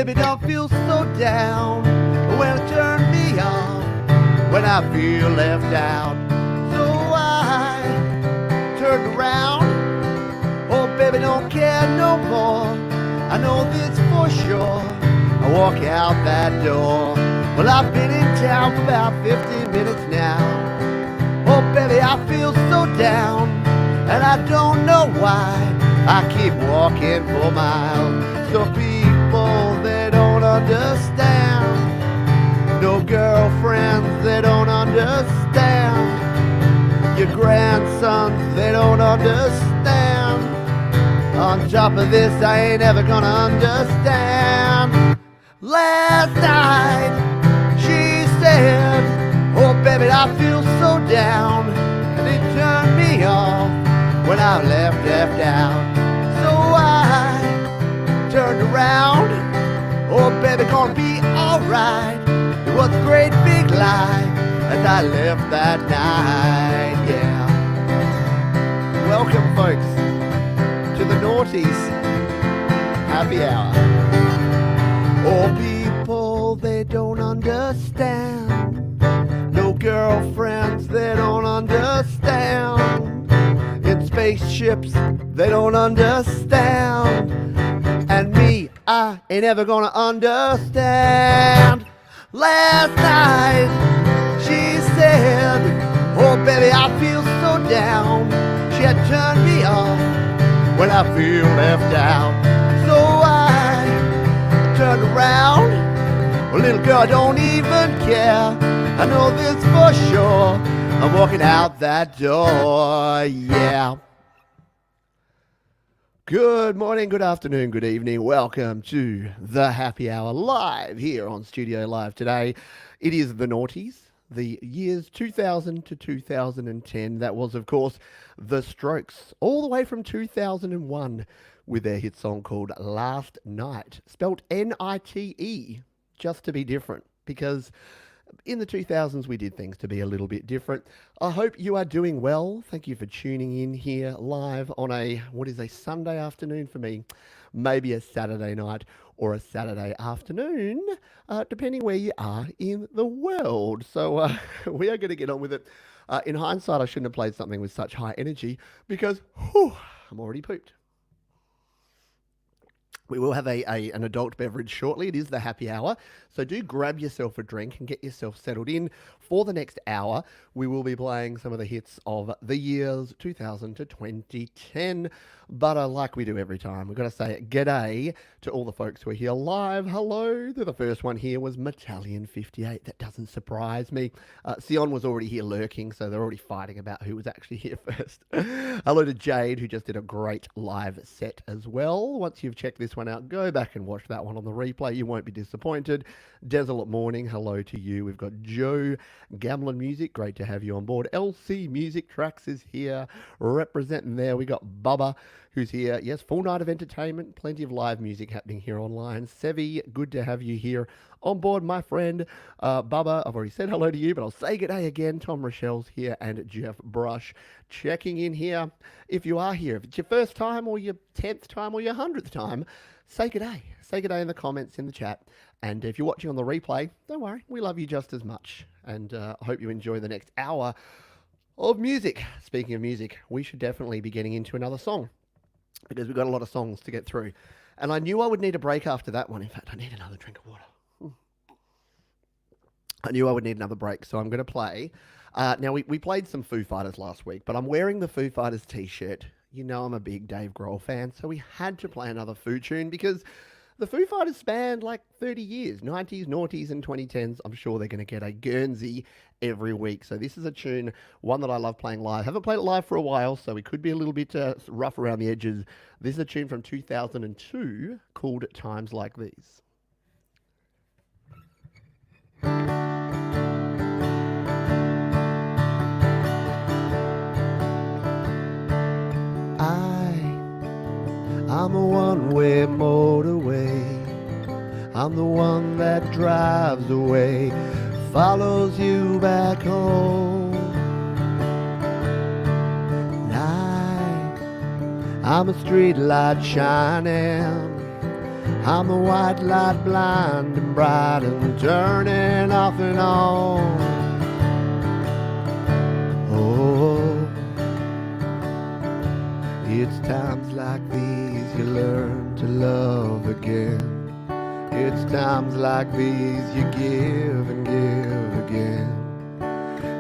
baby, don't feel so down. Well, turn me off when I feel left out. So I turned around. Oh, baby, don't care no more. I know this for sure. I walk out that door. Well, I've been in town for about 15 minutes now. Oh, baby, I feel so down, and I don't know why. I keep walking for miles. So people, they don't understand. No girlfriends, they don't understand. Your grandsons, they don't understand. On top of this, I ain't ever gonna understand. Last night, she said, oh baby, I feel so down. And it turned me off when I left out. So I turned around. Oh baby, gonna be alright. It was a great big lie as I left that night, yeah. Welcome folks to the Naughties Happy Hour. Oh people, they don't understand. No girlfriends, they don't understand. In spaceships, they don't understand. And me, I ain't ever gonna understand. Last night, she said, oh baby, I feel so down. She had turned me off when I feel left out. So I turned around. Well, little girl, I don't even care. I know this for sure. I'm walking out that door, yeah. Good morning, good afternoon, good evening. Welcome to the Happy Hour live here on Studio Live today. It is the Naughties, the years 2000 to 2010. That was, of course, The Strokes, all the way from 2001 with their hit song called Last Night, spelt N-I-T-E, just to be different, because in the 2000s, we did things to be a little bit different. I hope you are doing well. Thank you for tuning in here live on a Sunday afternoon for me, maybe a Saturday night or a Saturday afternoon, depending where you are in the world. So we are going to get on with it. In hindsight, I shouldn't have played something with such high energy because I'm already pooped. We will have an adult beverage shortly. It is the happy hour. So do grab yourself a drink and get yourself settled in. For the next hour, we will be playing some of the hits of the years 2000 to 2010. But like we do every time, we've got to say g'day to all the folks who are here live. Hello. The first one here was Metallian 58. That doesn't surprise me. Sion was already here lurking, so they're already fighting about who was actually here first. Hello to Jade, who just did a great live set as well. Once you've checked this one out, go back and watch that one on the replay. You won't be disappointed. Desolate Morning, hello to you. We've got Joe Gamlin Music, great to have you on board. LC Music Tracks is here, representing there. We got Bubba, who's here. Yes, full night of entertainment, plenty of live music happening here online. Sevi, good to have you here on board, my friend. Bubba, I've already said hello to you, but I'll say good day again. Tom Rochelle's here and Jeff Brush checking in here. If you are here, if it's your first time or your 10th time or your 100th time, say good day. Say good day in the comments, in the chat. And if you're watching on the replay, don't worry, we love you just as much. And I hope you enjoy the next hour of music. Speaking of music, we should definitely be getting into another song because we've got a lot of songs to get through. And I knew I would need a break after that one. In fact, I need another drink of water. I knew I would need another break, so I'm going to play. Now, we played some Foo Fighters last week, but I'm wearing the Foo Fighters t-shirt. You know I'm a big Dave Grohl fan, so we had to play another Foo tune because the Foo Fighters spanned like 30 years, 90s, noughties, and 2010s. I'm sure they're going to get a Guernsey every week. So this is a tune, one that I love playing live. Haven't played it live for a while, so we could be a little bit rough around the edges. This is a tune from 2002 called Times Like These. I'm a one-way motorway. I'm the one that drives away, follows you back home. I'm a street light shining. I'm the white light blind and bright and turning off and on. Oh, it's times like these you learn to love again. It's times like these you give and give again.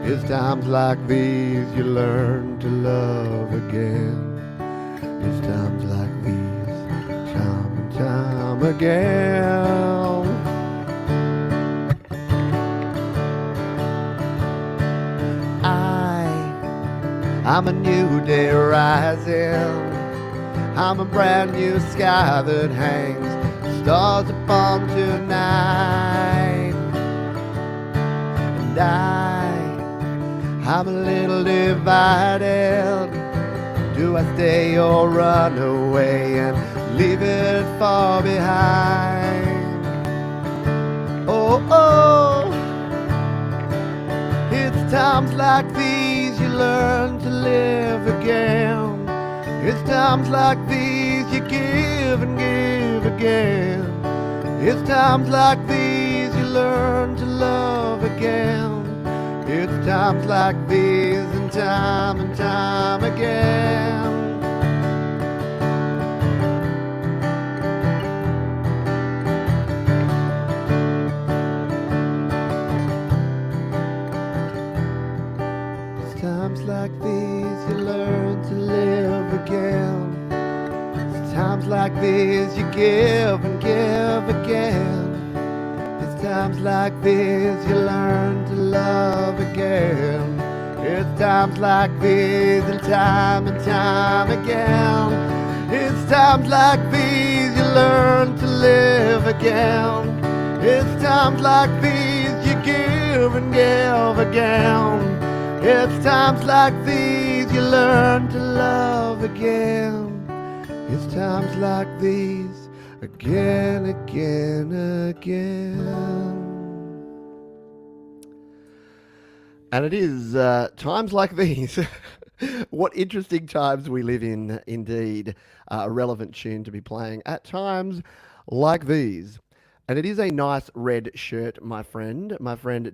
It's times like these you learn to love again. It's times like these, time and time again. I'm a new day rising. I'm a brand new sky that hangs stars upon tonight. And I'm a little divided. Do I stay or run away and leave it far behind? Oh, oh, it's times like these you learn to live again. It's times like these you give and give again. It's times like these you learn to love again. It's times like these and time again. It's times like these you learn to live again. It's times like these you give and give again. It's times like these you learn to love again. It's times like these and time again. It's times like these you learn to live again. It's times like these you give and give again. It's times like these you learn to love again. It's times like these again, again, again. And it is times like these. What interesting times we live in, indeed. A relevant tune to be playing at times like these. And it is a nice red shirt, my friend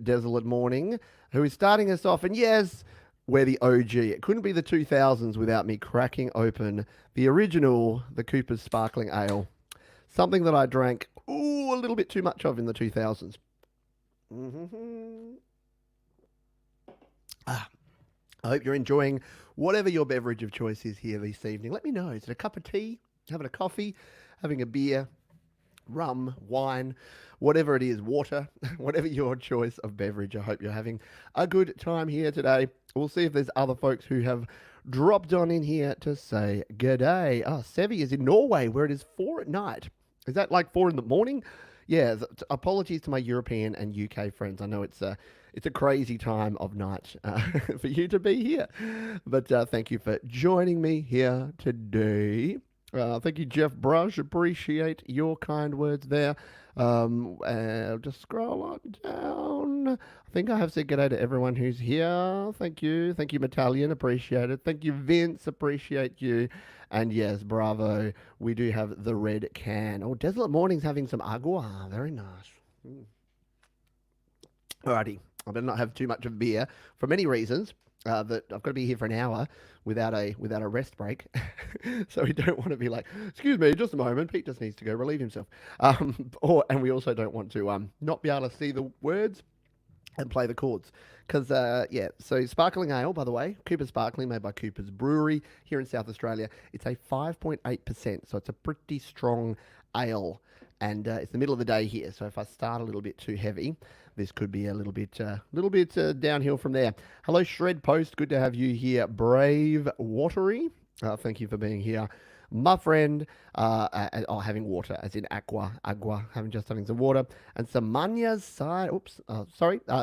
Desolate Morning, who is starting us off. And yes, we're the OG. It couldn't be the 2000s without me cracking open the original, the Cooper's Sparkling Ale. Something that I drank, a little bit too much of in the 2000s. I hope you're enjoying whatever your beverage of choice is here this evening. Let me know. Is it a cup of tea, having a coffee, having a beer, rum, wine, whatever it is, water, whatever your choice of beverage. I hope you're having a good time here today. We'll see if there's other folks who have dropped on in here to say g'day. Oh, Sevi is in Norway where it is 4 at night. Is that like 4 in the morning? Yeah, apologies to my European and UK friends. I know it's a crazy time of night for you to be here. But thank you for joining me here today. Thank you, Jeff Brush. Appreciate your kind words there. Just scroll on down. I think I have said g'day to everyone who's here. Thank you. Thank you, Metallion. Appreciate it. Thank you, Vince. Appreciate you. And yes, bravo. We do have the red can. Oh, Desolate Morning's having some agua. Very nice. Alrighty. I better not have too much of beer for many reasons. That I've got to be here for an hour without a rest break. So we don't want to be like, excuse me, just a moment. Pete just needs to go relieve himself. And we also don't want to not be able to see the words and play the chords. Because, so Sparkling Ale, by the way, Cooper's Sparkling, made by Cooper's Brewery here in South Australia. It's a 5.8%, so it's a pretty strong ale. And it's the middle of the day here, so if I start a little bit too heavy, this could be a little bit downhill from there. Hello, Shred Post. Good to have you here. Brave Watery. Thank you for being here. My friend, having water, as in agua, having some water, and some Manya's cider.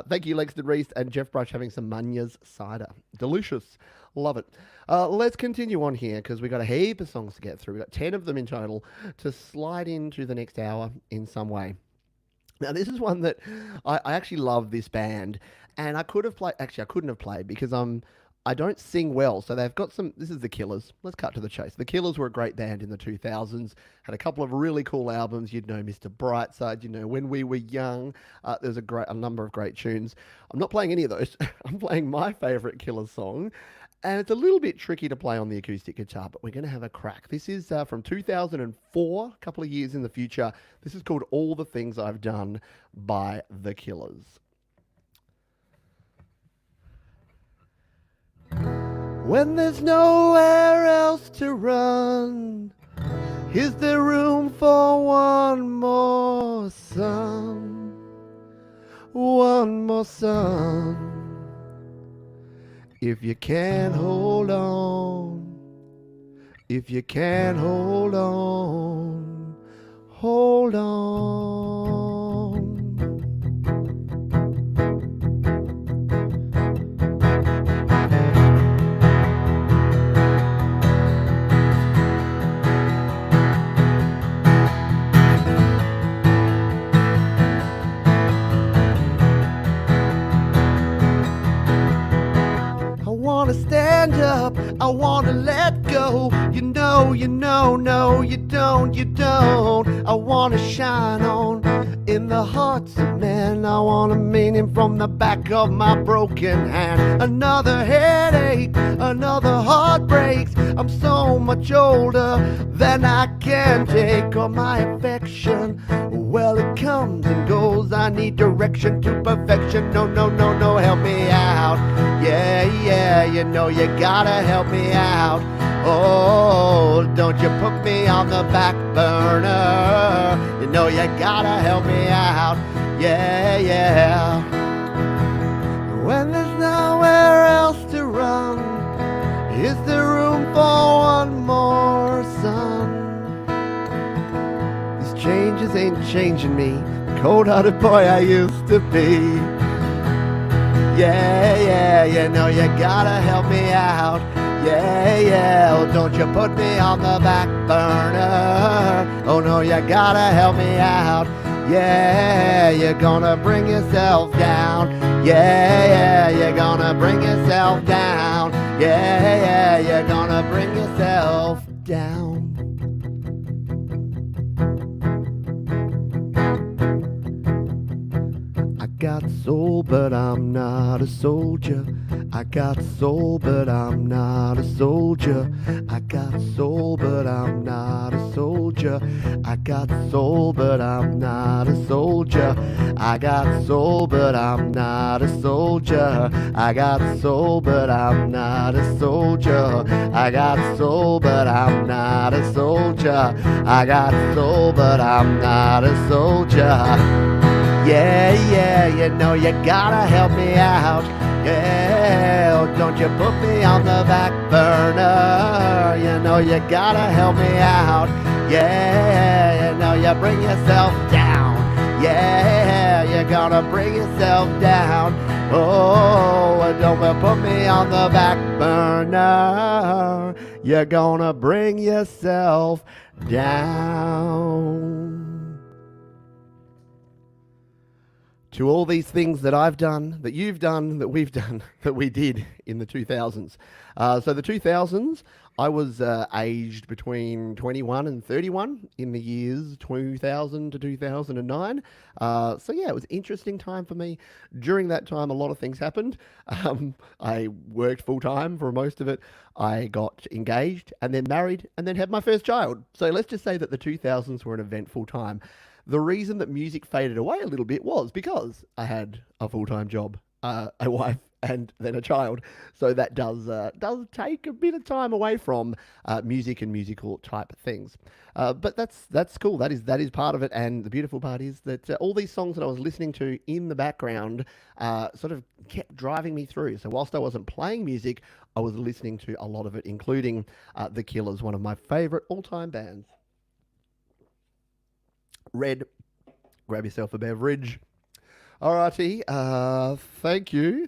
Thank you, Lexington Reese and Jeff Brush, having some Manya's cider. Delicious. Love it. Let's continue on here, because we've got a heap of songs to get through. We've got 10 of them in total to slide into the next hour in some way. Now, this is one that I actually love this band, and I couldn't have played because I'm I don't sing well, so they've got some. This is the Killers. Let's cut to the chase. The Killers were a great band in the 2000s. Had a couple of really cool albums. You'd know Mr. Brightside. You know When We Were Young. There's a number of great tunes. I'm not playing any of those. I'm playing my favorite Killers song, and it's a little bit tricky to play on the acoustic guitar, but we're going to have a crack. This is from 2004, a couple of years in the future. This is called All the Things I've Done by The Killers. When there's nowhere else to run, is there room for one more sun? One more sun. If you can't hold on, if you can't hold on, hold on. Stand up, I wanna let go. No, you don't. I wanna shine on in the hearts of men. I wanna mean him from the back of my broken hand. Another headache, another heartbreaks. I'm so much older than I can take. All my affection, well, it comes and goes. I need direction to perfection. No, help me out. Yeah, you know you gotta help me out. Oh, don't you put me on the back burner. You know you gotta help me out. Yeah. When there's nowhere else to run, is there room for one more sun? These changes ain't changing me, the cold-hearted boy I used to be. Yeah, you know you gotta help me out. Yeah, oh, don't you put me on the back burner. Oh no, you gotta help me out. Yeah, you're gonna bring yourself down. Yeah, you're gonna bring yourself down. Yeah, you're gonna bring yourself down. I got soul, but I'm not a soldier. I got soul, but I'm not a soldier. I got soul, but I'm not a soldier. I got soul, but I'm not a soldier. I got soul, but I'm not a soldier. I got soul, but I'm not a soldier. I got soul, but I'm not a soldier. I got soul, but I'm not a soldier. Yeah, you know you gotta help me out. Yeah, oh, don't you put me on the back burner. You know you gotta help me out. Yeah, you know you bring yourself down. Yeah, you're gonna bring yourself down. Oh, don't put me on the back burner. You're gonna bring yourself down. To all these things that I've done, that you've done, that we've done, that we did in the 2000s. So the 2000s, I was aged between 21 and 31 in the years 2000 to 2009. So yeah, it was an interesting time for me. During that time, a lot of things happened. I worked full time for most of it. I got engaged and then married and then had my first child. So let's just say that the 2000s were an eventful time. The reason that music faded away a little bit was because I had a full-time job, a wife, and then a child. So that does take a bit of time away from music and musical type things. But that's cool. That is part of it. And the beautiful part is that all these songs that I was listening to in the background sort of kept driving me through. So whilst I wasn't playing music, I was listening to a lot of it, including The Killers, one of my favorite all-time bands. Red, grab yourself a beverage. Alrighty, thank you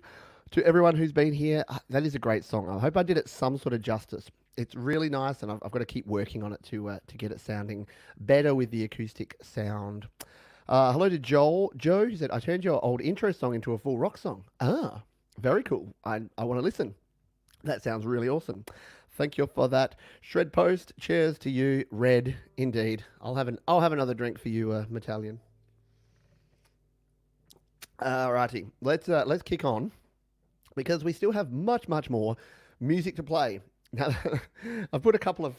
to everyone who's been here. That is a great song. I hope I did it some sort of justice. It's really nice, and I've got to keep working on it to get it sounding better with the acoustic sound. Hello to Joel. Joe, who said, I turned your old intro song into a full rock song. Ah, very cool. I want to listen. That sounds really awesome. Thank you for that shred post. Cheers to you, Red. Indeed, I'll have another drink for you, Metallion. Alrighty, let's kick on because we still have much more music to play. Now, I've put a couple of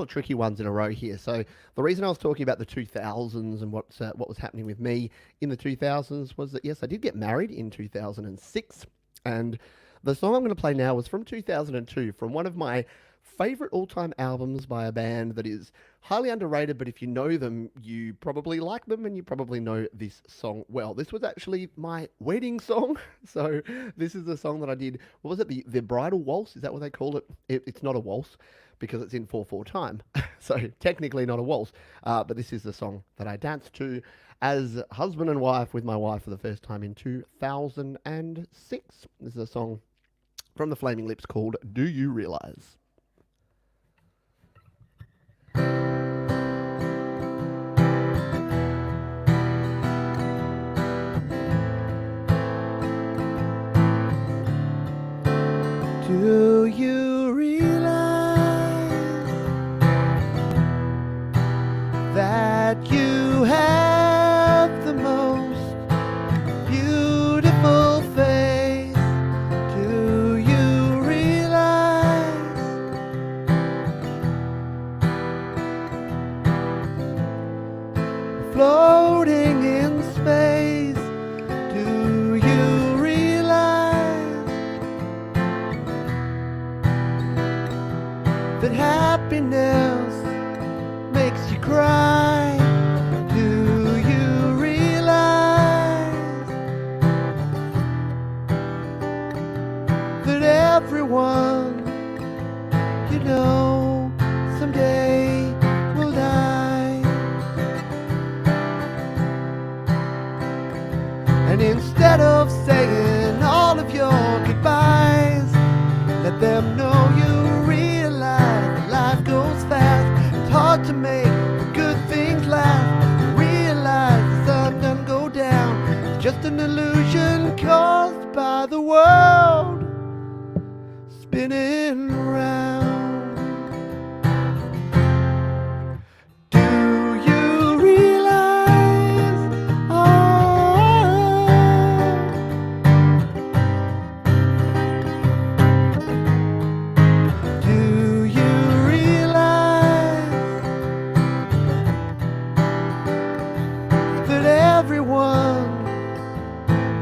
tricky ones in a row here. So the reason I was talking about the 2000s and what was happening with me in the 2000s was that yes, I did get married in 2006, and the song I'm going to play now was from 2002, from one of my favorite all-time albums by a band that is highly underrated, but if you know them, you probably like them and you probably know this song well. This was actually my wedding song. So this is the song that I did. What was it? The bridal waltz? Is that what they call it? It's not a waltz because it's in 4/4 time. So technically not a waltz. But this is the song that I danced to as husband and wife with my wife for the first time in 2006. This is a song from the Flaming Lips called Do You Realize? Do you realize that you have the most beautiful face? Do you realize floating in space? Do you realize that happiness makes you cry? Do you realize that everyone you know someday will die? And instead of saying all of your goodbyes, let them know you realize life goes fast. It's hard to make the good things last. You realize the sun doesn't go down. It's just an illusion caused by the world spinning round. Do you realize? Do you realize that everyone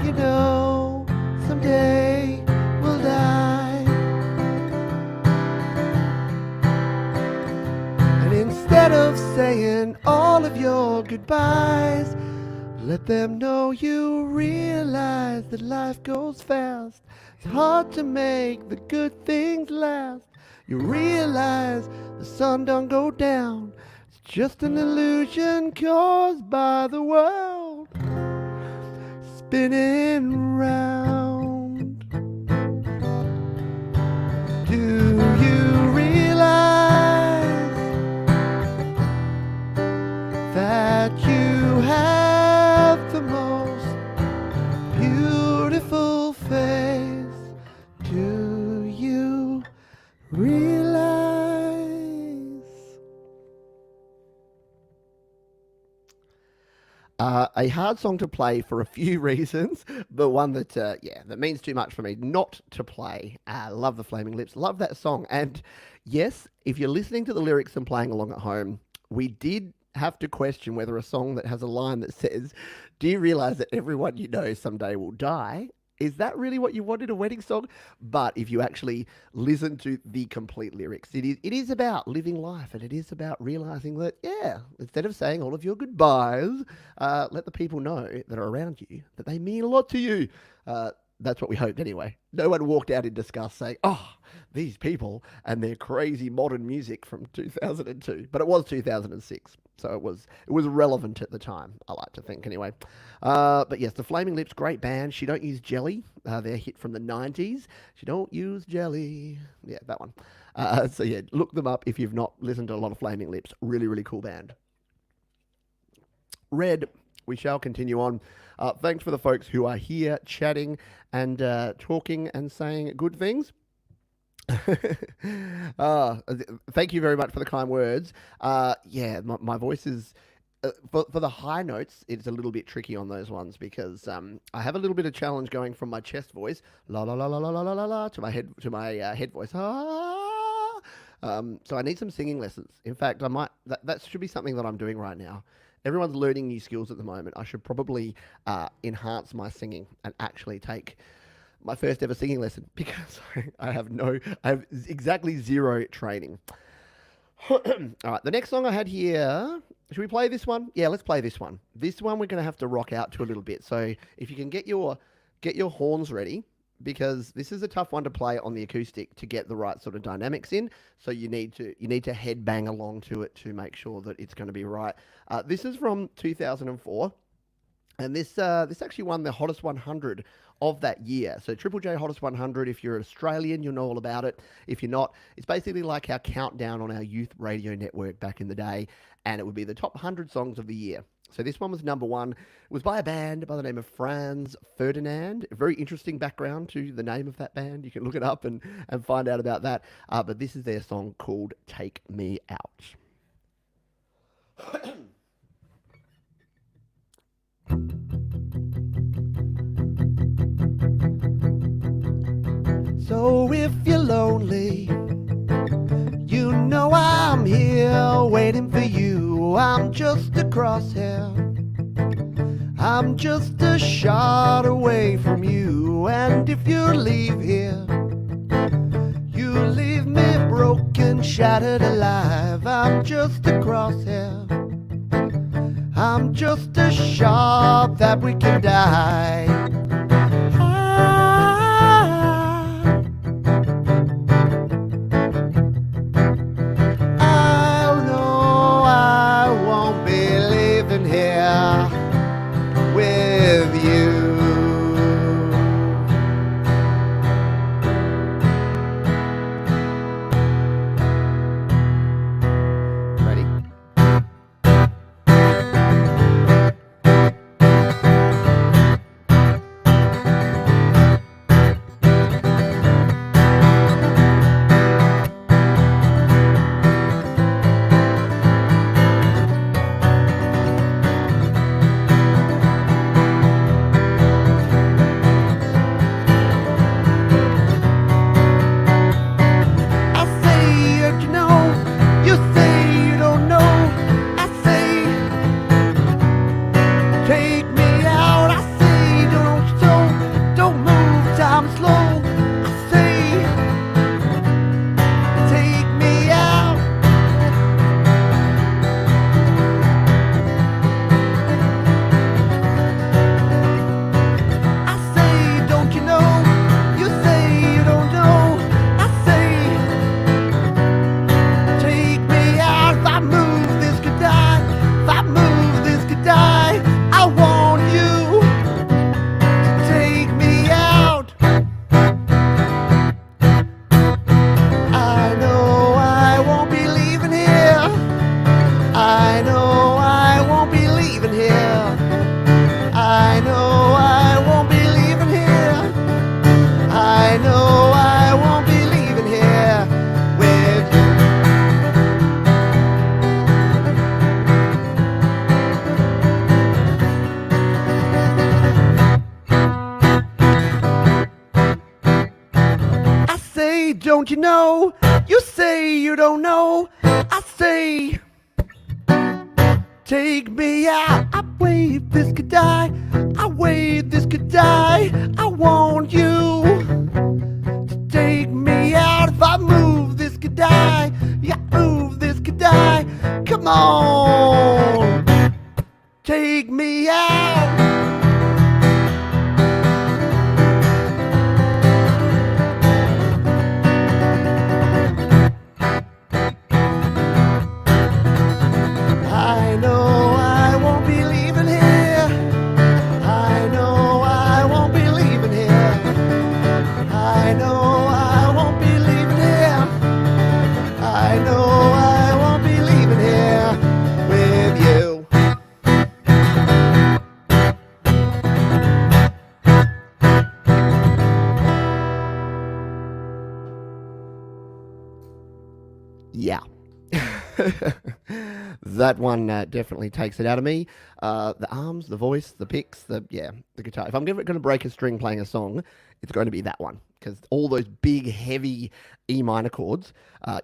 you know someday will die? And instead of saying all of your goodbyes, let them know you realize that life goes fast. It's hard to make the good things last. You realize the sun don't go down. It's just an illusion caused by the world spinning round. Do you realize that you have the most beautiful face? Do you realize? A hard song to play for a few reasons, but one that, that means too much for me not to play. Love the Flaming Lips, love that song. And yes, if you're listening to the lyrics and playing along at home, we did have to question whether a song that has a line that says, do you realize that everyone you know someday will die? Is that really what you wanted a wedding song? But if you actually listen to the complete lyrics, it is about living life, and it is about realizing that, yeah, instead of saying all of your goodbyes, let the people know that are around you that they mean a lot to you. That's what we hoped anyway. No one walked out in disgust saying, oh, these people and their crazy modern music from 2002. But it was 2006. So it was relevant at the time, I like to think anyway. But yes, the Flaming Lips, great band. She Don't Use Jelly, their hit from the 90s. She Don't Use Jelly. Yeah, that one. So yeah, look them up if you've not listened to a lot of Flaming Lips. Really cool band. Red, we shall continue on. Thanks for the folks who are here chatting and talking and saying good things. uh, Thank you very much for the kind words. Yeah, my voice is for the high notes. It's a little bit tricky on those ones because I have a little bit of challenge going from my chest voice la la la la la la la la la to my head voice. So I need some singing lessons. In fact, I might that should be something that I'm doing right now. Everyone's learning new skills at the moment. I should probably enhance my singing and actually take my first ever singing lesson because I have exactly zero training. All right, the next song I had here. Should we play this one? Yeah, let's play this one. This one we're going to have to rock out to a little bit. So if you can get your horns ready, because this is a tough one to play on the acoustic to get the right sort of dynamics in. So you need to head bang along to it to make sure that it's going to be right. This is from 2004. And this actually won the hottest 100 of that year. So Triple J hottest 100. If you're Australian, you'll know all about it. If you're not, it's basically like our countdown on our youth radio network back in the day, and it would be the top 100 songs of the year. So this one was number one. It was by a band by the name of Franz Ferdinand. A very interesting background to the name of that band. You can look it up and find out about that. But this is their song called "Take Me Out." So if you're lonely, you know I'm here waiting for you. I'm just across here. I'm just a shot away from you. And if you leave here, you leave me broken, shattered, alive. I'm just across here. I'm just a shot that we can die. With you. Ready? Don't you know? You say you don't know. I say, take me out. I wave this goodbye. I wave this goodbye. I want you to take me out. If I move this goodbye, yeah, move this goodbye. Come on, take me out. Yeah. That one definitely takes it out of me. The arms, the voice, the picks, the guitar. If I'm going to break a string playing a song, it's going to be that one because all those big, heavy E minor chords.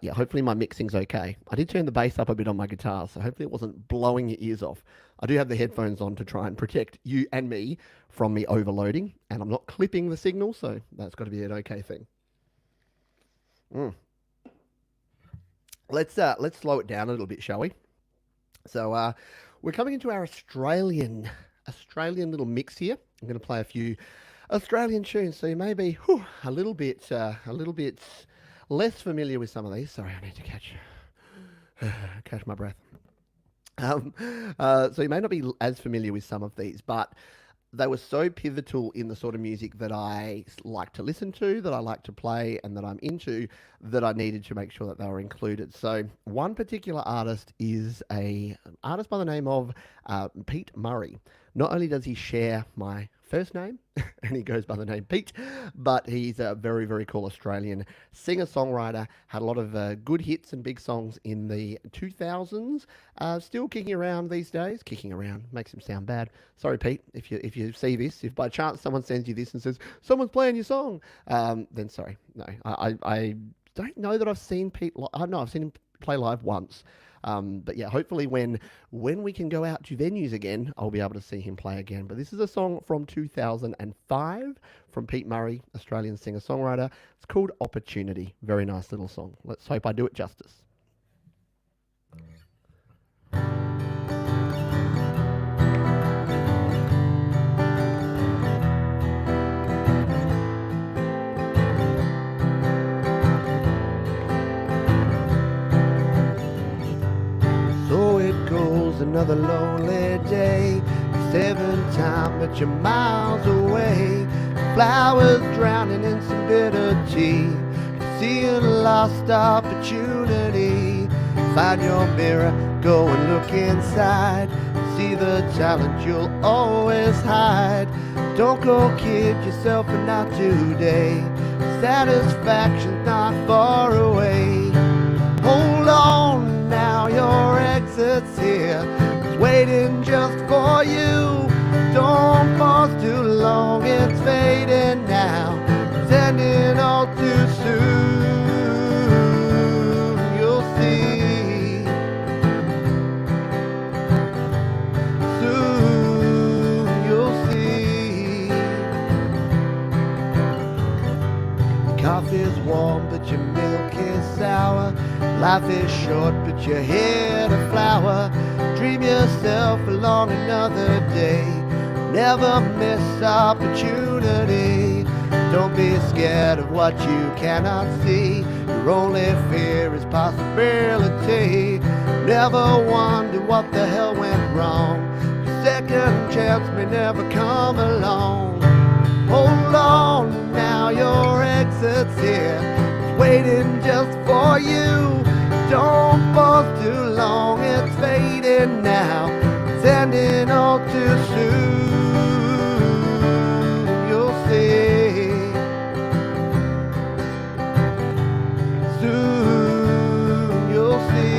Yeah, hopefully my mixing's okay. I did turn the bass up a bit on my guitar, so hopefully it wasn't blowing your ears off. I do have the headphones on to try and protect you and me from me overloading, and I'm not clipping the signal, so that's got to be an okay thing. Mm. Let's slow it down a little bit, shall we? So we're coming into our Australian little mix here. I'm going to play a few Australian tunes, so you may be a little bit less familiar with some of these. Sorry, I need to catch my breath. Um, so you may not be as familiar with some of these, but they were so pivotal in the sort of music that I like to listen to, that I like to play, and that I'm into, that I needed to make sure that they were included. So one particular artist is an artist by the name of Pete Murray. Not only does he share my first name, and he goes by the name Pete, but he's a very, very cool Australian singer-songwriter, had a lot of good hits and big songs in the 2000s, still kicking around these days. Kicking around makes him sound bad. Sorry, Pete, if you see this, if by chance someone sends you this and says, someone's playing your song, then sorry. No, I don't know that I've seen Pete, I know I've seen him play live once. But yeah, hopefully when we can go out to venues again, I'll be able to see him play again. But this is a song from 2005 from Pete Murray, Australian singer-songwriter. It's called Opportunity. Very nice little song. Let's hope I do it justice. So it goes another lonely day. 7 time, but you're miles away. Flowers drowning in some bitter tea. See a lost opportunity. Find your mirror, go and look inside. See the talent you'll always hide. Don't go kid yourself, but not today. Satisfaction's not far away. Hold on now, your exit's here. It's waiting just for you. Don't pause too long, it's fading now. It's ending all too soon. You'll see. Soon you'll see. Coffee's warm, but your milk is sour. Life is short, but you're here to flower. Dream yourself along another day. Never miss opportunity. Don't be scared of what you cannot see. Your only fear is possibility. Never wonder what the hell went wrong. Your second chance may never come along. Hold on now, your exit's here. It's waiting just for you. Don't pause too long, it's fading now. It's ending all too soon. You'll see. Soon you'll see.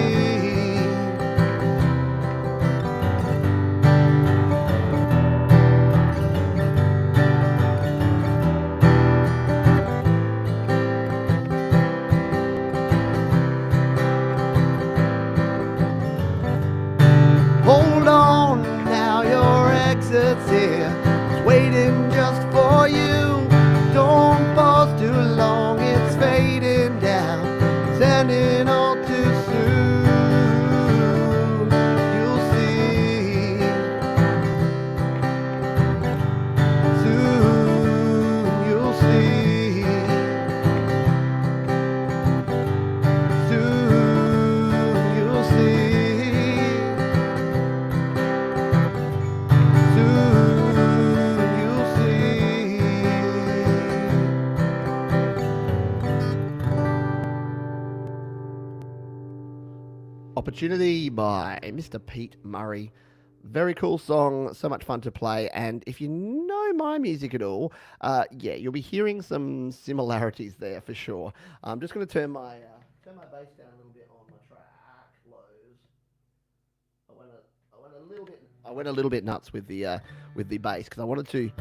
Hold on now, your exit's here. It's waiting just for you. Don't pause too long, it's fading down. It's ending all too soon. You'll see. Soon you'll see. Soon you'll see. Opportunity by Mr. Pete Murray. Very cool song, so much fun to play. And if you know my music at all, yeah, you'll be hearing some similarities there for sure. I'm just going to turn my bass down a little bit on my I went a little bit nuts with the bass because I wanted to.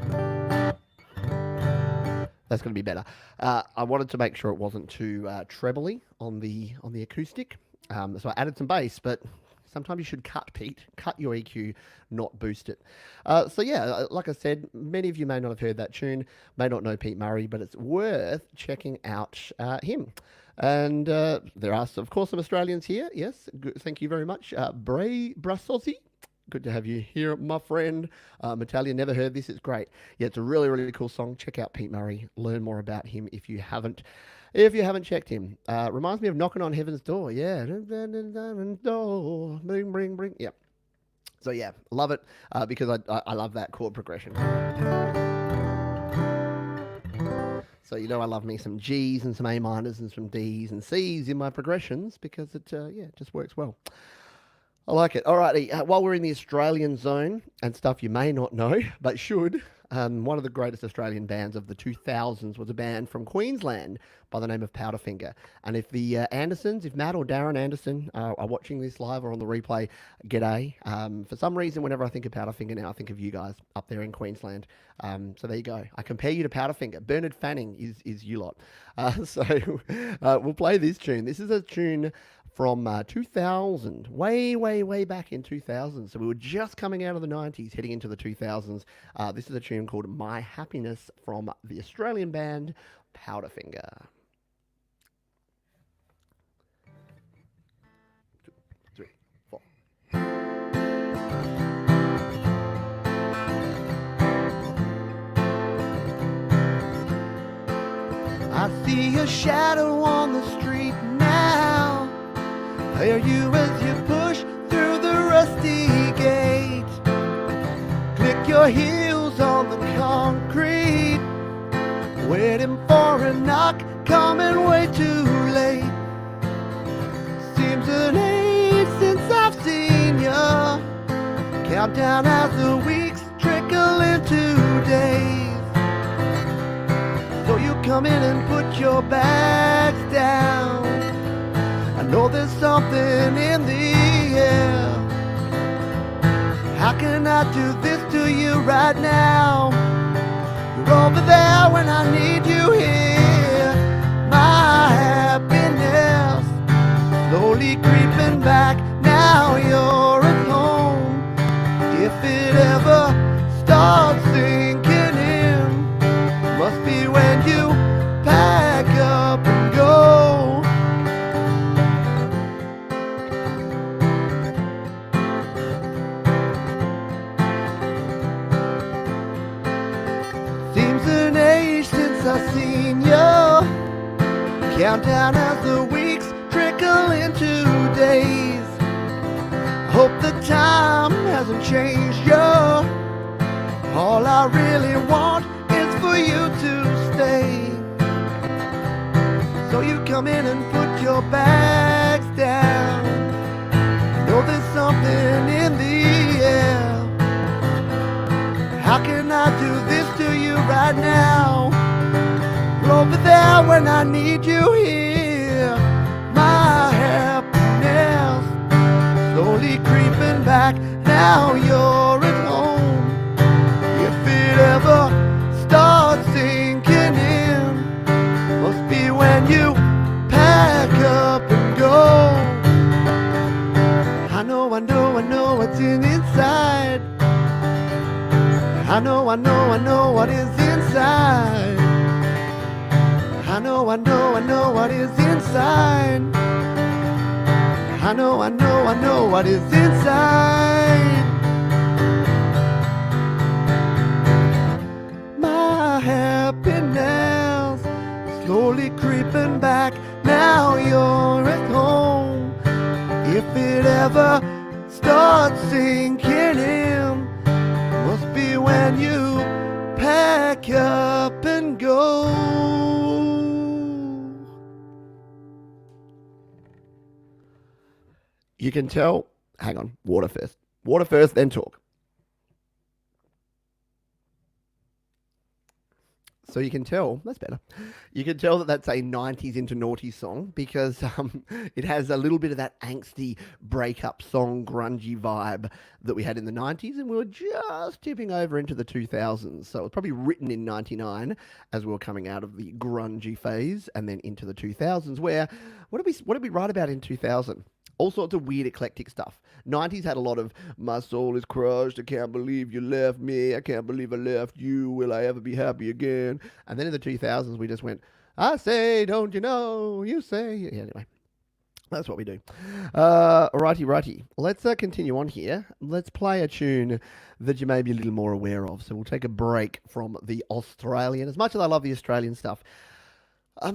That's going to be better. I wanted to make sure it wasn't too trebly on the acoustic, so I added some bass. But sometimes you should cut, Pete. Cut your EQ, not boost it. So yeah, like I said, many of you may not have heard that tune, may not know Pete Murray, but it's worth checking out him. And there are, of course, some Australians here. Yes, good, thank you very much. Bray Brassosi. Good to have you here, my friend. Natalia, never heard this. It's great. Yeah, it's a really, really cool song. Check out Pete Murray. Learn more about him if you haven't. If you haven't checked him, reminds me of Knocking on Heaven's Door. Yeah, door, bring, bring, bring. Yeah. So yeah, love it because I love that chord progression. So you know I love me some G's and some A minors and some D's and C's in my progressions because it it just works well. I like it. Alrighty, while we're in the Australian zone and stuff you may not know, but should, one of the greatest Australian bands of the 2000s was a band from Queensland by the name of Powderfinger. And if the Andersons, if Matt or Darren Anderson are watching this live or on the replay, g'day. For some reason, whenever I think of Powderfinger now, I think of you guys up there in Queensland. So there you go. I compare you to Powderfinger. Bernard Fanning is you lot. So we'll play this tune. This is a tune from 2000, way back in 2000. So we were just coming out of the 90s, heading into the 2000s. This is a tune called My Happiness from the Australian band Powderfinger. 2, 3, 4. I see a shadow on the street now. Hear you as you push through the rusty gate. Click your heels on the concrete, waiting for a knock, coming way too late. Seems an age since I've seen ya. Countdown as the weeks trickle into days. So you come in and put your bags down. I know there's something in the air. How can I do this to you right now? You're over there when I need you here. My happiness slowly creeping back. Now you're at home. If it ever starts sinking in, must be when you pack up and go. I've seen you. Countdown as the weeks trickle into days. Hope the time hasn't changed you. All I really want is for you to stay. So you come in and put your bags down. Know there's something in the air. How can I do this to you right now? Over there when I need you here. My happiness slowly creeping back. Now you're at home. If it ever starts sinking in, must be when you pack up and go. I know what's inside. I know what is inside. I know what is inside. I know what is inside. My happiness slowly creeping back. Now you're at home. If it ever starts sinking in, must be when you pack up and go. You can tell, hang on, water first. Water first, then talk. So you can tell, that's better. You can tell that that's a 90s into naughty song because it has a little bit of that angsty breakup song, grungy vibe that we had in the 90s, and we were just tipping over into the 2000s. So it was probably written in 99 as we were coming out of the grungy phase and then into the 2000s, where, what did we write about in 2000? All sorts of weird eclectic stuff. 90s had a lot of, my soul is crushed, I can't believe you left me, I can't believe I left you, will I ever be happy again? And then in the 2000s we just went, I say, don't you know, you say. Yeah, anyway, that's what we do. Righty. Let's continue on here. Let's play a tune that you may be a little more aware of. So we'll take a break from the Australian. As much as I love the Australian stuff, a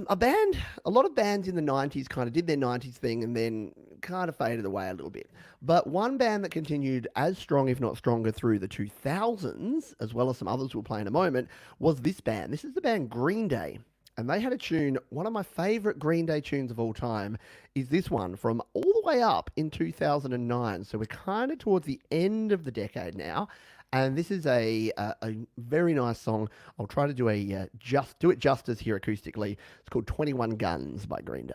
lot of bands in the 90s kind of did their 90s thing and then kind of faded away a little bit. But one band that continued as strong, if not stronger, through the 2000s, as well as some others we'll play in a moment, was this band. This is the band Green Day. And they had a tune, one of my favourite Green Day tunes of all time, is this one from all the way up in 2009. So we're kind of towards the end of the decade now. And this is a very nice song. I'll try to do it justice here acoustically. It's called 21 Guns by Green Day.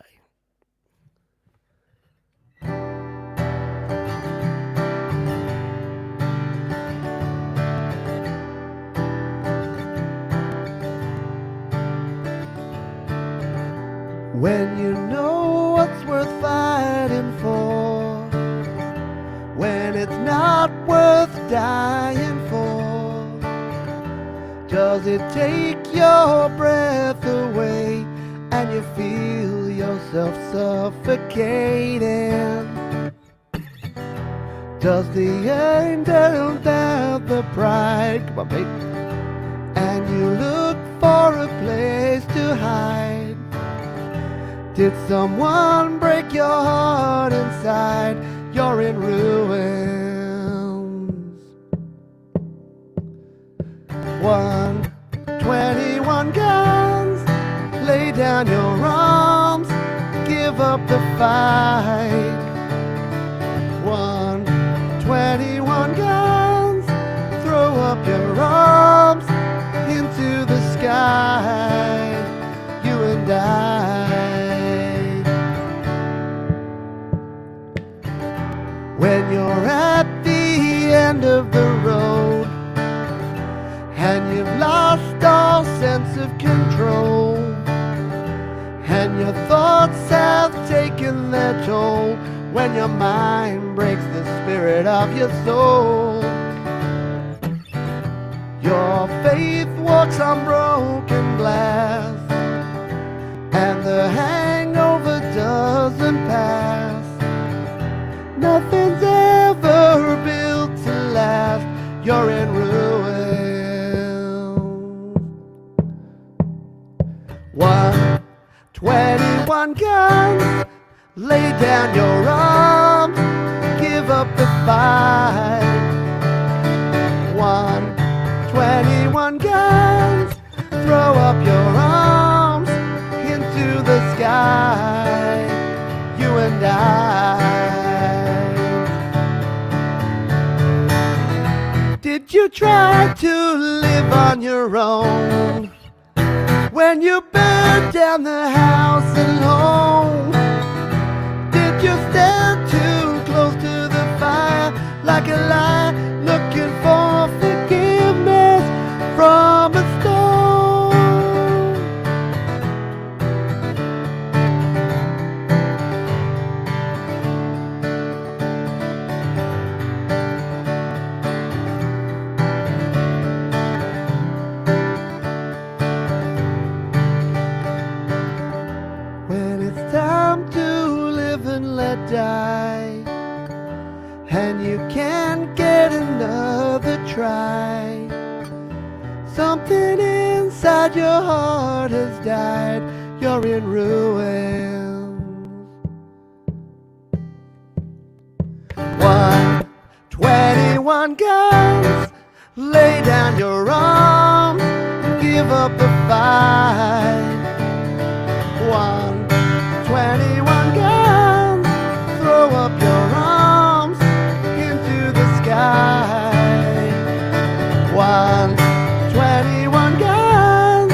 When you know what's worth fighting for, when it's not worth dying for, does it take your breath away and you feel yourself suffocating? Does the angel have the pride, come on babe, and you look for a place to hide? Did someone break your heart inside? You're in ruins. 21 guns, lay down your arms, give up the fight. 21 guns, throw up your arms into the sky, you and I. When you're at the end of the road and you've lost all sense of control and your thoughts have taken their toll, when your mind breaks the spirit of your soul, your faith walks on broken glass and the hangover doesn't pass. Nothing's ever built to last. You're in ruins. 21 guns, lay down your arms, give up the fight. 21 guns, throw up your arms into the sky, you and I. Did you try to live on your own when you burned down the house alone? Did you stand too close to the fire like a lion looking for forgiveness from a stone? Time to live and let die, and you can't get another try. Something inside your heart has died. You're in ruins. 21 guns, lay down your arms, give up the fight. 21 guns, throw up your arms into the sky. 21 guns,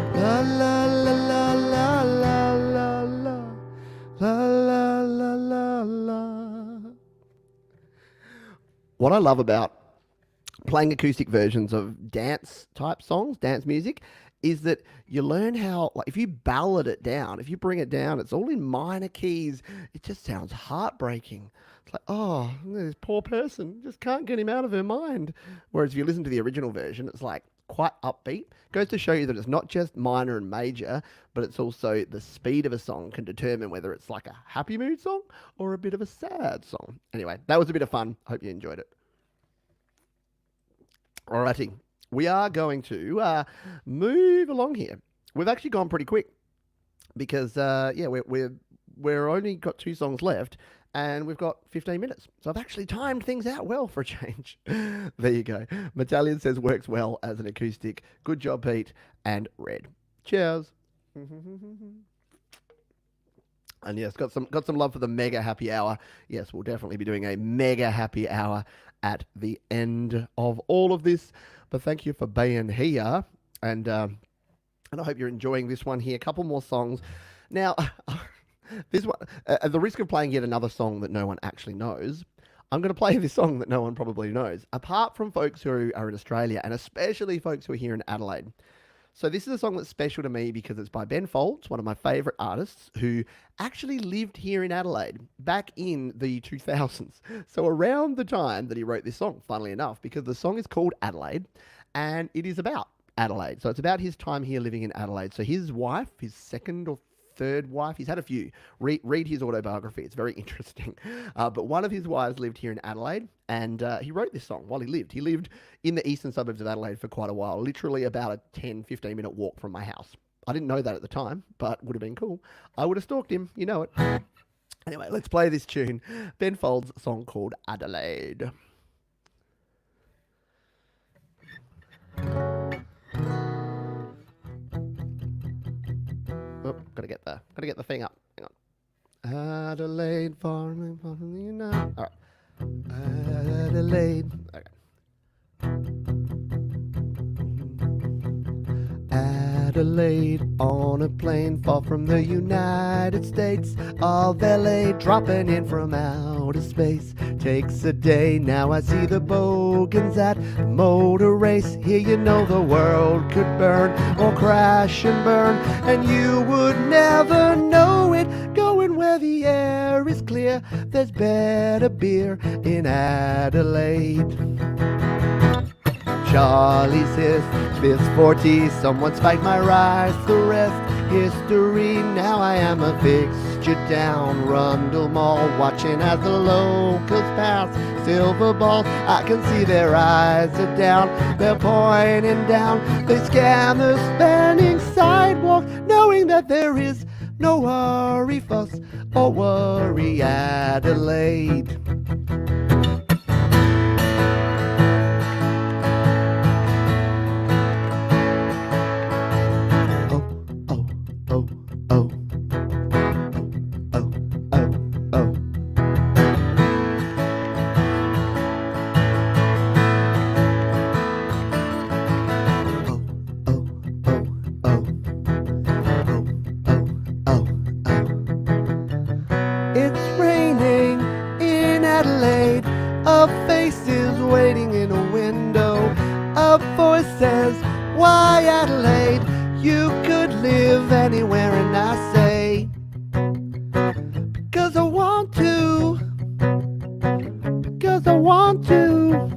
What I love about playing acoustic versions of dance type songs, dance music, is that you learn how, like, if you ballad it down, if you bring it down, it's all in minor keys. It just sounds heartbreaking. It's like, oh, this poor person just can't get him out of her mind. Whereas if you listen to the original version, it's like quite upbeat. Goes to show you that it's not just minor and major, but it's also the speed of a song can determine whether it's like a happy mood song or a bit of a sad song. Anyway, that was a bit of fun. Hope you enjoyed it. Alrighty, we are going to move along here. We've actually gone pretty quick because we're only got 2 songs left, and we've got 15 minutes. So I've actually timed things out well for a change. There you go. Metallian says works well as an acoustic. Good job, Pete and Red. Cheers. And yes, got some love for the mega happy hour. Yes, we'll definitely be doing a mega happy hour at the end of all of this. But thank you for being here, and I hope you're enjoying this one here. A couple more songs. Now, this one, at the risk of playing yet another song that no one actually knows, I'm going to play this song that no one probably knows, apart from folks who are in Australia, and especially folks who are here in Adelaide. So this is a song that's special to me because it's by Ben Folds, one of my favourite artists, who actually lived here in Adelaide back in the 2000s. So around the time that he wrote this song, funnily enough, because the song is called Adelaide, and it is about Adelaide. So it's about his time here living in Adelaide. So his wife, his second or third wife, he's had a few. Read his autobiography. It's very interesting. But one of his wives lived here in Adelaide, and he wrote this song while he lived. He lived in the eastern suburbs of Adelaide for quite a while, literally about a 10, 15-minute walk from my house. I didn't know that at the time, but would have been cool. I would have stalked him. You know it. Anyway, let's play this tune. Ben Folds' song called Adelaide. Oh, gotta get the thing up. Hang on. Adelaide, far from the United. All right. Adelaide. Okay. Adelaide, on a plane far from the United States of LA, dropping in from outer space. Takes a day, now I see the bogans at the motor race. Here you know the world could burn or crash and burn, and you would never know it. Going where the air is clear, there's better beer in Adelaide. Charlie's his, Smith's 40, someone spiked my rice, the rest history. Now I am a fixture down Rundle Mall, watching as the locals pass silver balls. I can see their eyes are down, they're pointing down. They scan the spanning sidewalk, knowing that there is no hurry, fuss, or worry. Adelaide. Why Adelaide? You could live anywhere, and I say, because I want to, because I want to,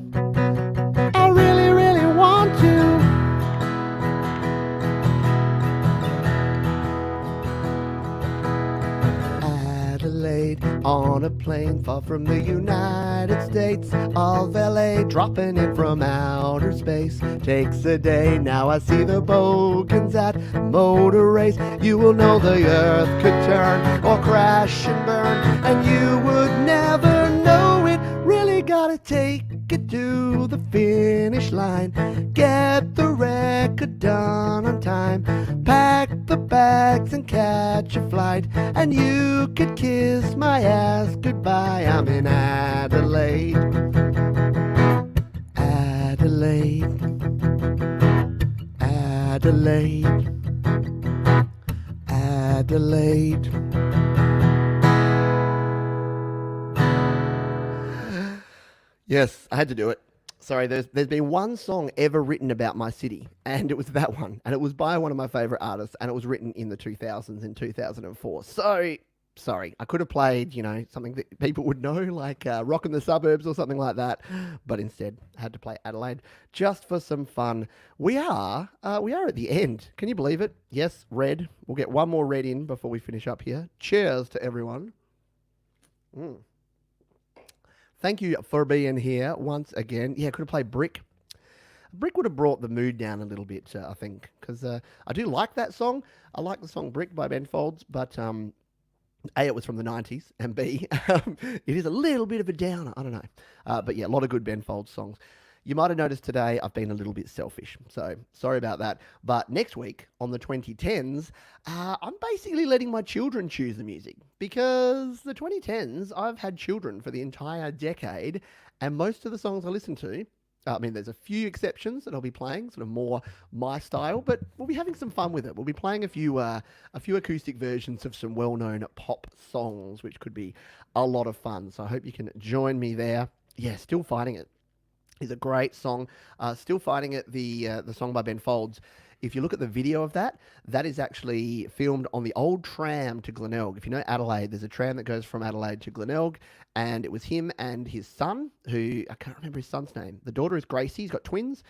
I really, really want to. Adelaide, on a plane far from the United States of LA, dropping in from outer space. Takes a day, now I see the bogans at motor race. You will know the earth could turn or crash and burn, and you would never know it. Really gotta take it to the finish line, get the record done on time, pack the bags and catch a flight, and you could kiss my ass goodbye. I'm in Adelaide. Adelaide. Adelaide. Adelaide. Yes, I had to do it. Sorry, there's been one song ever written about my city, and it was that one, and it was by one of my favorite artists, and it was written in the 2000s in 2004. So sorry, I could have played something that people would know, like "Rockin' the Suburbs" or something like that, but instead I had to play Adelaide just for some fun. We are at the end. Can you believe it? Yes, red. We'll get one more red in before we finish up here. Cheers to everyone. Mm. Thank you for being here once again. Yeah, could have played Brick. Brick would have brought the mood down a little bit, I think, because I do like that song. I like the song Brick by Ben Folds, but A, it was from the 90s, and B, it is a little bit of a downer. I don't know. But yeah, a lot of good Ben Folds songs. You might have noticed today I've been a little bit selfish, so sorry about that. But next week, on the 2010s, I'm basically letting my children choose the music, because the 2010s, I've had children for the entire decade, and most of the songs I listen to, I mean, there's a few exceptions that I'll be playing, sort of more my style, but we'll be having some fun with it. We'll be playing a few acoustic versions of some well-known pop songs, which could be a lot of fun. So I hope you can join me there. Yeah, Still Fighting It is a great song. Still Fighting It, the song by Ben Folds. If you look at the video of that, that is actually filmed on the old tram to Glenelg. If you know Adelaide, there's a tram that goes from Adelaide to Glenelg, and it was him and his son, who, I can't remember his son's name. The daughter is Gracie, he's got twins.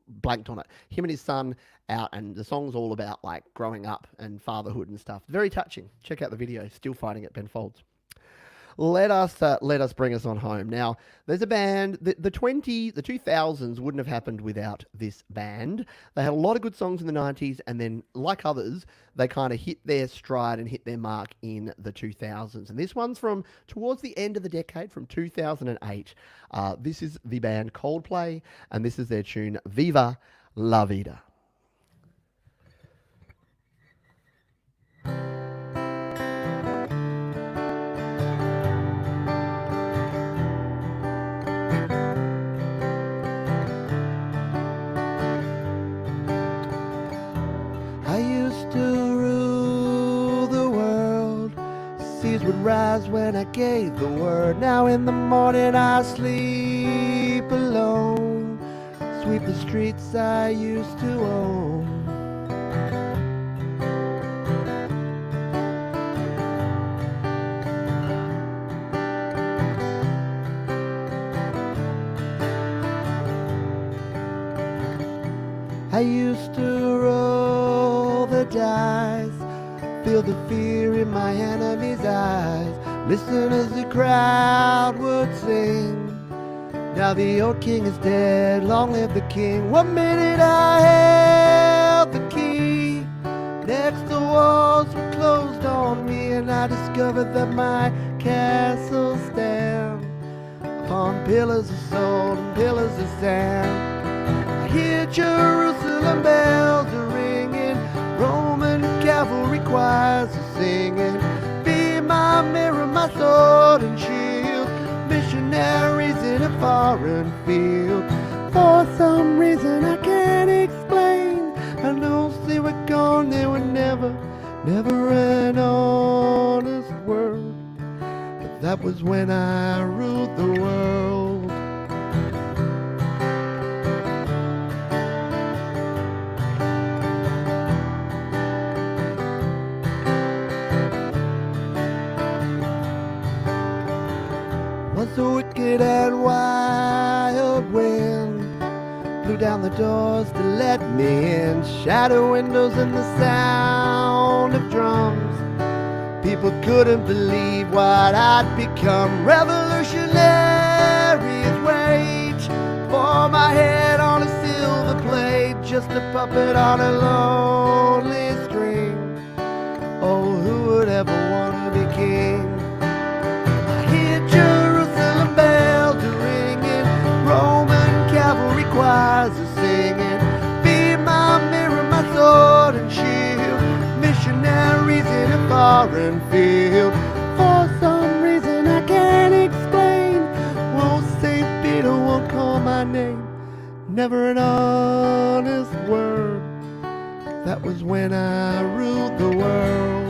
Blanked on it. Him and his son out, and the song's all about like growing up and fatherhood and stuff. Very touching. Check out the video, Still Fighting It, Ben Folds. Let us bring us on home. Now, there's a band, the 2000s wouldn't have happened without this band. They had a lot of good songs in the 90s, and then, like others, they kind of hit their stride and hit their mark in the 2000s. And this one's from towards the end of the decade, from 2008. This is the band Coldplay, and this is their tune, Viva, La Vida. Would rise when I gave the word. Now in the morning I sleep alone, sweep the streets I used to own. I used to roll the dice, feel the fear in my enemy's eyes, listen as the crowd would sing. Now the old king is dead, long live the king. 1 minute I held the key, next the walls were closed on me, and I discovered that my castle stands upon pillars of salt and pillars of sand. I hear Jerusalem bells are ringing, Roman cavalry choirs are singing, be my mirror, my sword and shield, missionaries in a foreign field. For some reason I can't explain, I know they were gone, they were never an honest world. But that was when I ruled the world. The wicked and wild wind blew down the doors to let me in, shattered windows and the sound of drums. People couldn't believe what I'd become. Revolutionaries wait for my head on a silver plate, just a puppet on a lonely string. Oh, who would ever want to be king? Bells are ringing, Roman cavalry choirs are singing, be my mirror, my sword and shield, missionaries in a foreign field. For some reason I can't explain, won't St. Peter won't call my name, never an honest word. That was when I ruled the world.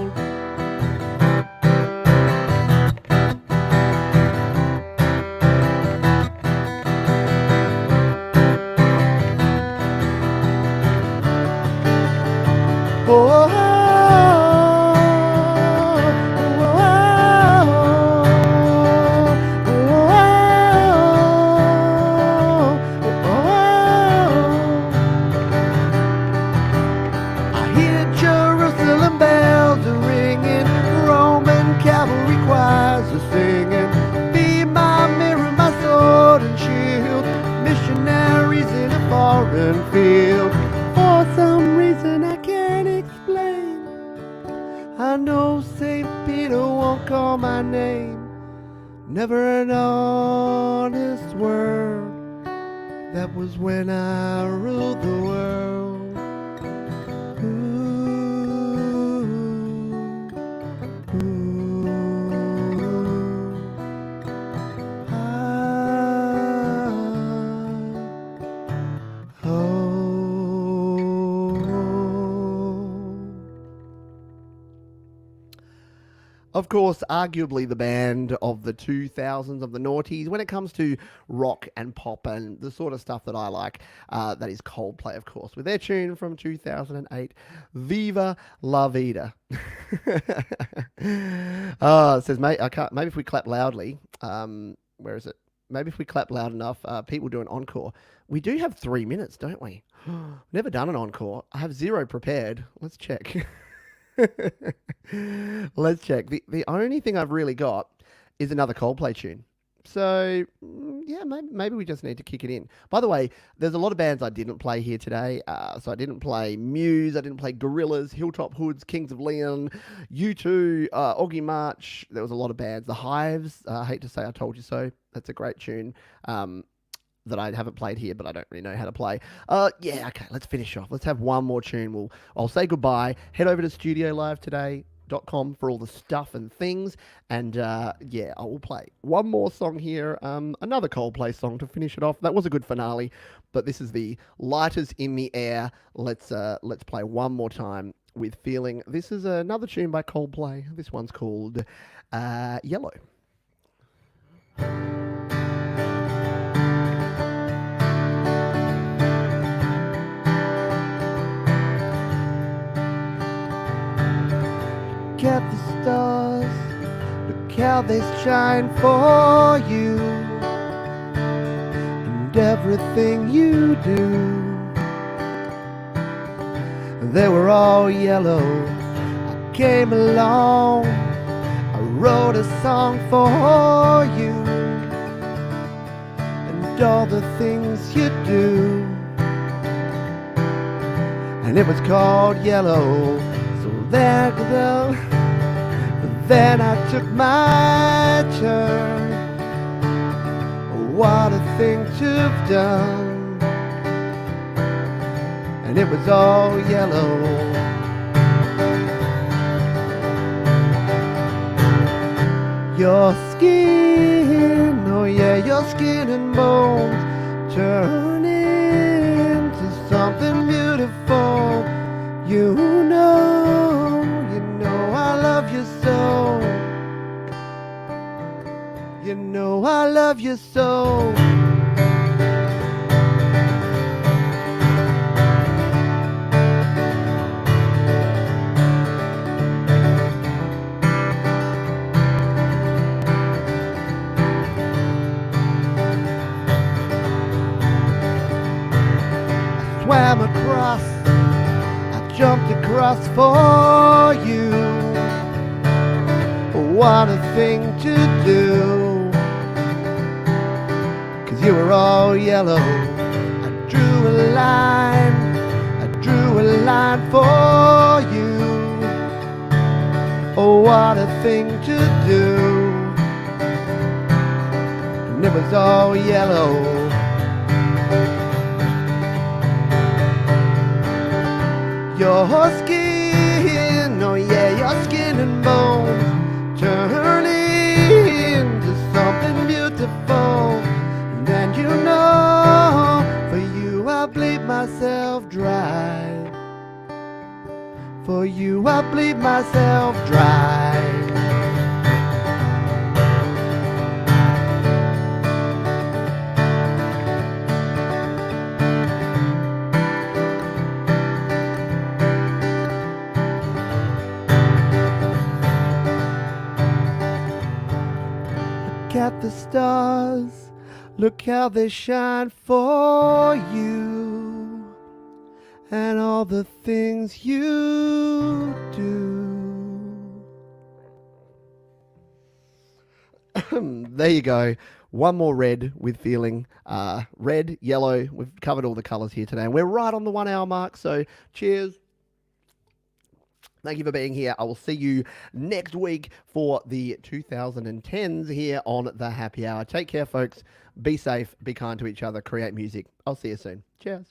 field. For some reason I can't explain, I know St. Peter won't call my name. Never an honest word. That was when I ruled the world. Ooh, ooh, ah, oh. Of course, arguably the band of the 2000s, of the noughties, when it comes to rock and pop and the sort of stuff that I like, that is Coldplay, of course, with their tune from 2008, Viva la vida. It says, mate, I can't. Maybe if we clap loudly, where is it? Maybe if we clap loud enough, people do an encore. We do have 3 minutes, don't we? Never done an encore. I have 0 prepared. Let's check. Let's check. The only thing I've really got is another Coldplay tune. So, yeah, maybe we just need to kick it in. By the way, there's a lot of bands I didn't play here today. So I didn't play Muse, I didn't play Gorillaz, Hilltop Hoods, Kings of Leon, U2, Augie March. There was a lot of bands. The Hives, I hate to say I told you so. That's a great tune. That I haven't played here, but I don't really know how to play. Yeah, okay, let's finish off. Let's have one more tune. I'll say goodbye. Head over to studiolive.com for all the stuff and things. And yeah, I will play one more song here. Another Coldplay song to finish it off. That was a good finale, but this is the Lighters in the Air. Let's play one more time with Feeling. This is another tune by Coldplay. This one's called Yellow. Look at the stars, look how they shine for you, and everything you do. They were all yellow. I came along, I wrote a song for you, and all the things you do. And it was called Yellow. So then I took my turn. What a thing to have done. And it was all yellow. Your skin, oh yeah, your skin and bones turn into something beautiful. You know I love you so. You know I love you so. I swam across, I jumped across for you. What a thing to do. 'Cause you were all yellow. I drew a line for you. Oh, what a thing to do. And it was all yellow. Your skin, oh yeah, your skin and bones turn into something beautiful. And then you know, for you I bleed myself dry. For you I bleed myself dry. Look at the stars, look how they shine for you, and all the things you do. There you go. one more red with feeling. Red, yellow. We've covered all the colours here today, and we're right on the 1 hour mark. So cheers. Thank you for being here. I will see you next week for the 2010s here on the Happy Hour. Take care, folks. Be safe, be kind to each other, create music. I'll see you soon. Cheers.